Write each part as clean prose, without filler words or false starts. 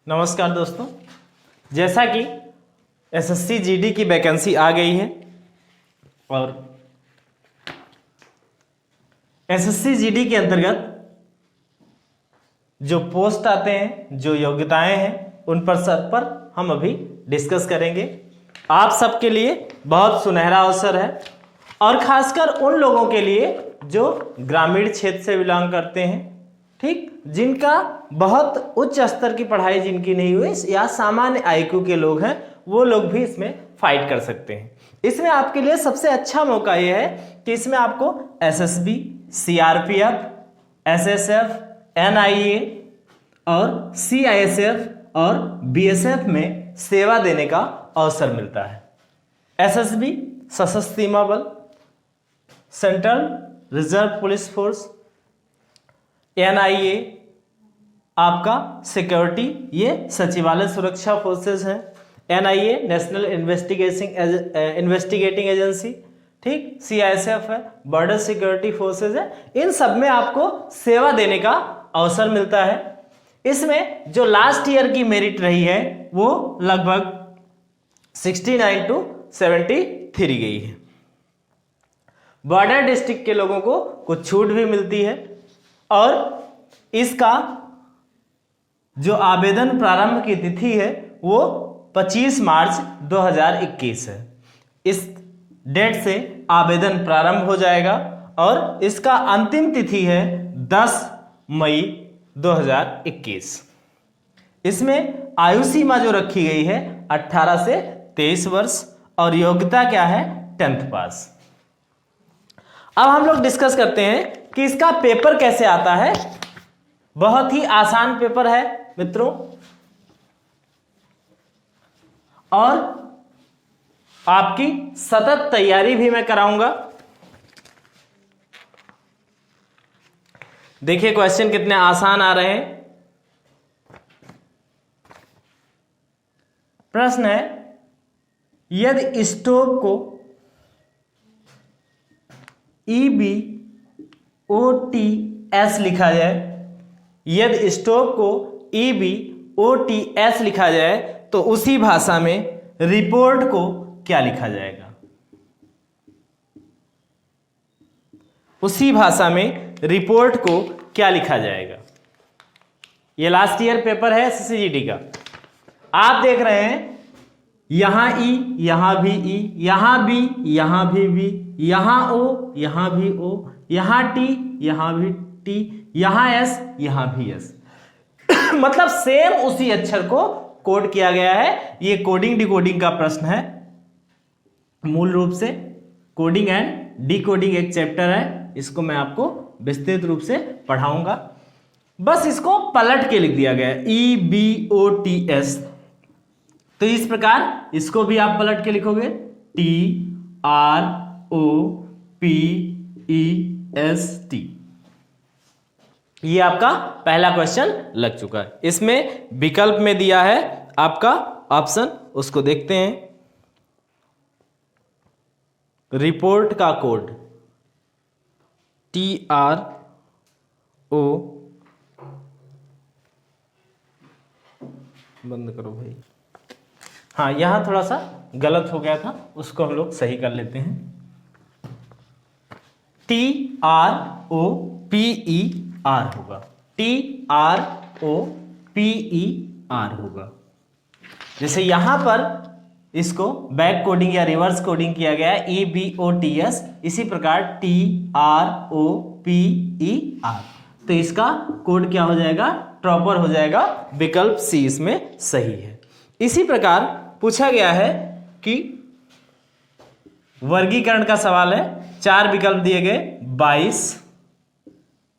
नमस्कार दोस्तों, जैसा कि एसएससी जीडी की वैकेंसी आ गई है और एसएससी जीडी के अंतर्गत जो पोस्ट आते हैं, जो योग्यताएं हैं, उन पर सब पर हम अभी डिस्कस करेंगे। आप सबके लिए बहुत सुनहरा अवसर है और खासकर उन लोगों के लिए जो ग्रामीण क्षेत्र से बिलोंग करते हैं, ठीक, जिनका बहुत उच्च स्तर की पढ़ाई जिनकी नहीं हुई या सामान्य आईक्यू के लोग हैं, वो लोग भी इसमें फाइट कर सकते हैं। इसमें आपके लिए सबसे अच्छा मौका यह है कि इसमें आपको एसएसबी, सीआरपीएफ, एसएसएफ, एनआईए और सीआईएसएफ और बीएसएफ में सेवा देने का अवसर मिलता है। एसएसबी सशस्त्र सीमा बल, central reserve police force, NIA आपका सिक्योरिटी, ये सचिवालय सुरक्षा फोर्सेस हैं। एनआईए नेशनल इन्वेस्टिगेटिंग एजेंसी, ठीक, सीआईएसएफ है, बॉर्डर सिक्योरिटी फोर्सेस है। इन सब में आपको सेवा देने का अवसर मिलता है। इसमें जो लास्ट ईयर की मेरिट रही है वो लगभग 69 to 73 गई है। बॉर्डर डिस्ट्रिक्ट के लोगों को कुछ छूट भी मिलती है और इसका जो आवेदन प्रारंभ की तिथि है वो 25 मार्च 2021 है। इस डेट से आवेदन प्रारंभ हो जाएगा और इसका अंतिम तिथि है 10 मई 2021। इसमें आयु सीमा जो रखी गई है 18 से 23 वर्ष और योग्यता क्या है, 10th पास। अब हम लोग डिस्कस करते हैं कि इसका पेपर कैसे आता है। बहुत ही आसान पेपर है मित्रों और आपकी सतत तैयारी भी मैं कराऊंगा। देखिए क्वेश्चन कितने आसान आ रहे हैं। प्रश्न है, यदि स्टोव को EBOTS लिखा जाए, यदि स्टोव को EBOTS लिखा जाए तो उसी भाषा में रिपोर्ट को क्या लिखा जाएगा? उसी भाषा में रिपोर्ट को क्या लिखा जाएगा? ये लास्ट ईयर पेपर है एसएससी जीडी का। आप देख रहे हैं यहां ई, यहां भी ई, यहां बी, यहां भी बी, यहां ओ, यहां भी ओ, यहां टी, यहां भी टी, यहां एस, यहां भी एस। मतलब सेम उसी अक्षर को कोड किया गया है। ये कोडिंग डिकोडिंग का प्रश्न है। मूल रूप से कोडिंग एंड डिकोडिंग एक चैप्टर है, इसको मैं आपको विस्तृत रूप से पढ़ाऊंगा। बस इसको पलट के लिख दिया गया है EBOTS। तो इस प्रकार इसको भी आप पलट के लिखोगे TROPEST। ये आपका पहला क्वेश्चन लग चुका है। इसमें विकल्प में दिया है आपका ऑप्शन, उसको देखते हैं। रिपोर्ट का कोड TRO, बंद करो भाई, हाँ यहां थोड़ा सा गलत हो गया था, उसको हम लोग सही कर लेते हैं। TROPER होगा, TROPER होगा। जैसे यहां पर इसको बैक कोडिंग या रिवर्स कोडिंग किया गया है EBOTS, इसी प्रकार TROPER। तो इसका कोड क्या हो जाएगा, प्रॉपर हो जाएगा। विकल्प सी इसमें सही है। इसी प्रकार पूछा गया है कि वर्गीकरण का सवाल है। 4 विकल्प दिए गए, 22,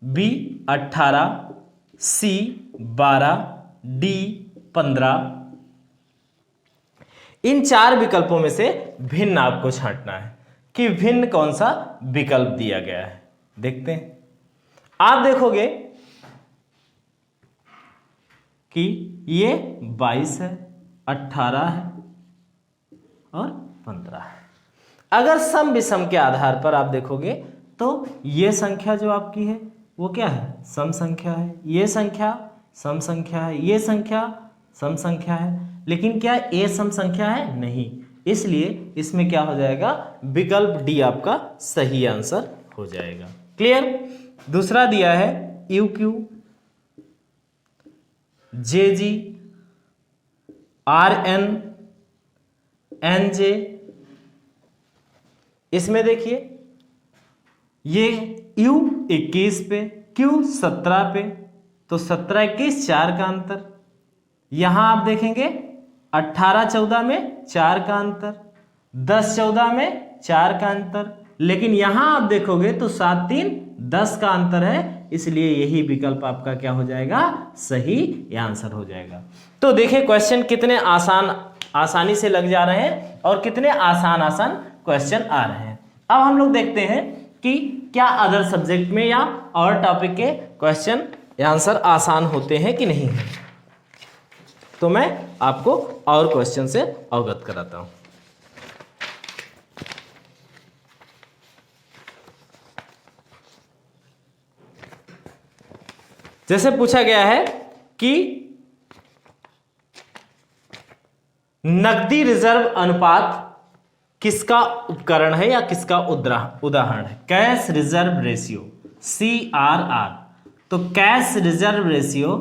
B 18, C 12, D 15। इन 4 विकल्पों में से भिन्न आपको छांटना है कि भिन्न कौन सा विकल्प दिया गया है। देखते हैं। आप देखोगे कि ये 22 है, 18 है और 15 है। अगर सम विषम के आधार पर आप देखोगे तो ये संख्या जो आपकी है वो क्या है, सम संख्या है, ये संख्या सम संख्या है, ये संख्या सम संख्या है, लेकिन क्या ए सम संख्या है? नहीं, इसलिए इसमें क्या हो जाएगा, विकल्प डी आपका सही आंसर हो जाएगा। क्लियर। दूसरा दिया है U Q J G R N N J. इसमें देखिए ये U 21 पे, Q 17 पे, तो 17 21 4 का अंतर। यहां आप देखेंगे 18 14 में 4 का अंतर, 10 14 में 4 का अंतर, लेकिन यहां आप देखोगे तो 7 3 10 का अंतर है, इसलिए यही विकल्प आपका क्या हो जाएगा, सही आंसर हो जाएगा। तो देखिए क्वेश्चन कितने आसानी से लग जा रहे हैं और कितने आसान क्वेश्चन आ रहे हैं। अब हम लोग देखते हैं कि क्या अदर सब्जेक्ट में या और टॉपिक के क्वेश्चन आंसर आसान होते हैं कि नहीं है। तो मैं आपको और क्वेश्चन से अवगत कराता हूं। जैसे पूछा गया है कि नकदी रिजर्व अनुपात किसका उपकरण है या किसका उदाहरण है। Cash reserve ratio CRR। तो कैश रिजर्व रेशियो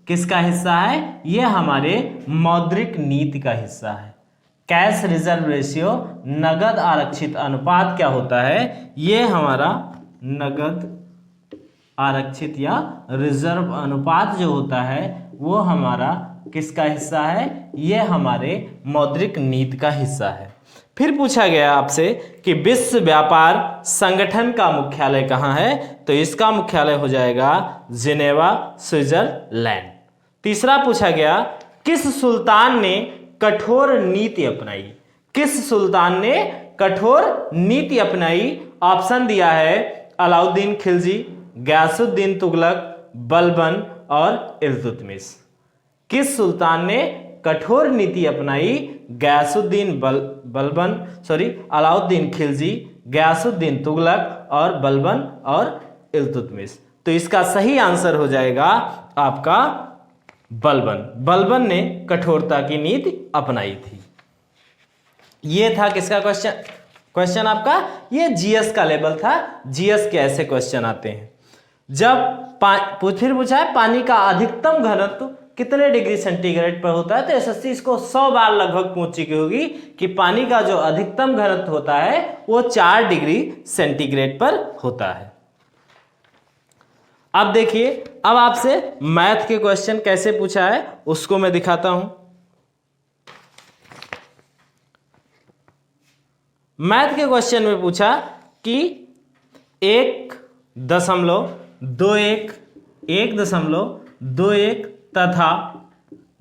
किसका हिस्सा है, यह हमारे मौद्रिक नीति का हिस्सा है। कैश रिजर्व रेशियो नगद आरक्षित अनुपात क्या होता है, यह हमारा नगद आरक्षित या रिजर्व अनुपात जो होता है वो हमारा किसका हिस्सा है, यह हमारे मौद्रिक नीति का हिस्सा है। फिर पूछा गया आपसे कि विश्व व्यापार संगठन का मुख्यालय कहाँ है, तो इसका मुख्यालय हो जाएगा जिनेवा स्विट्जरलैंड। तीसरा पूछा गया किस सुल्तान ने कठोर नीति अपनाई। किस सुल्तान ने कठोर नीति अपनाई। ऑप्शन दिया है अलाउद्दीन खिलजी, गयासुद्दीन तुगलक, बलबन और इल्तुतमिश। किस सुल्तान ने कठोर नीति अपनाई। अलाउद्दीन खिलजी, गयासुद्दीन तुगलक और बलबन और इल्तुतमिश। तो इसका सही आंसर हो जाएगा आपका बलबन। बलबन ने कठोरता की नीति अपनाई थी। ये था किसका क्वेश्चन आपका, ये जीएस का लेवल था। जीएस के ऐसे क्वेश्चन आते हैं जब फिर पूछा है पानी का अधिकतम घनत्व कितने डिग्री सेंटीग्रेड पर होता है। तो एसएससी इसको 100 बार लगभग पूछ चुकी होगी कि पानी का जो अधिकतम घनत्व होता है वो 4 डिग्री सेंटीग्रेड पर होता है। अब देखिए, अब आपसे मैथ के क्वेश्चन कैसे पूछा है उसको मैं दिखाता हूं। मैथ के क्वेश्चन में पूछा कि 1.21, 1.21 तथा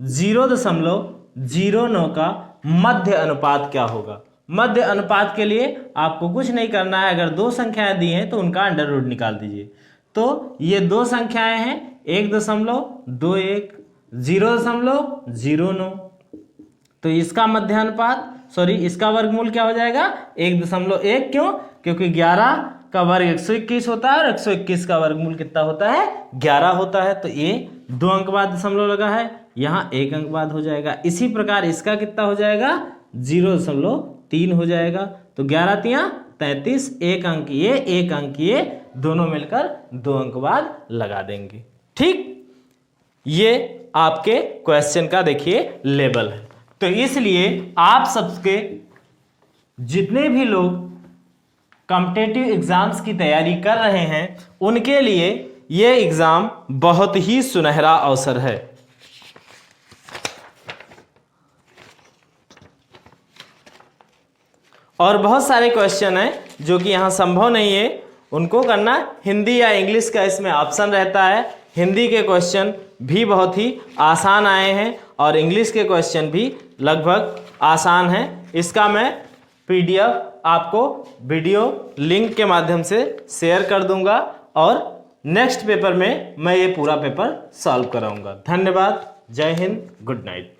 0.09 का मध्य अनुपात क्या होगा। मध्य अनुपात के लिए आपको कुछ नहीं करना है, अगर दो संख्याएं दी हैं तो उनका अंडर रूट निकाल दीजिए। तो ये दो संख्याएं हैं 1.21, 0.09, तो इसका मध्य अनुपात इसका वर्गमूल क्या हो जाएगा 1.1। क्यों, क्योंकि 11 का वर्ग 121 होता है और 121 का वर्गमूल कितना होता है 11 होता है। तो ये 2 अंक बाद दशमलव लगा है, यहाँ 1 अंक बाद हो जाएगा। इसी प्रकार इसका कितना हो जाएगा 0.3 हो जाएगा। तो 11 तिया 33, 1 अंक ये 1 अंक ये, दोनों मिलकर 2 अंक बाद लगा देंगे। ठीक, ये आपके क्वेश्चन का देखिए लेवल है। तो इसलिए आप सबके जितने भी लोग कॉम्पिटिटिव एग्जाम्स की तैयारी कर रहे हैं उनके लिए यह एग्जाम बहुत ही सुनहरा अवसर है। और बहुत सारे क्वेश्चन हैं जो कि यहाँ संभव नहीं है उनको करना, हिंदी या इंग्लिश का इसमें ऑप्शन रहता है। हिंदी के क्वेश्चन भी बहुत ही आसान आए हैं और इंग्लिश के क्वेश्चन भी लगभग आसान हैं। इसका मैं पीडीएफ आपको वीडियो लिंक के माध्यम से शेयर कर दूंगा और नेक्स्ट पेपर में मैं ये पूरा पेपर सॉल्व कराऊंगा। धन्यवाद, जय हिंद, गुड नाइट।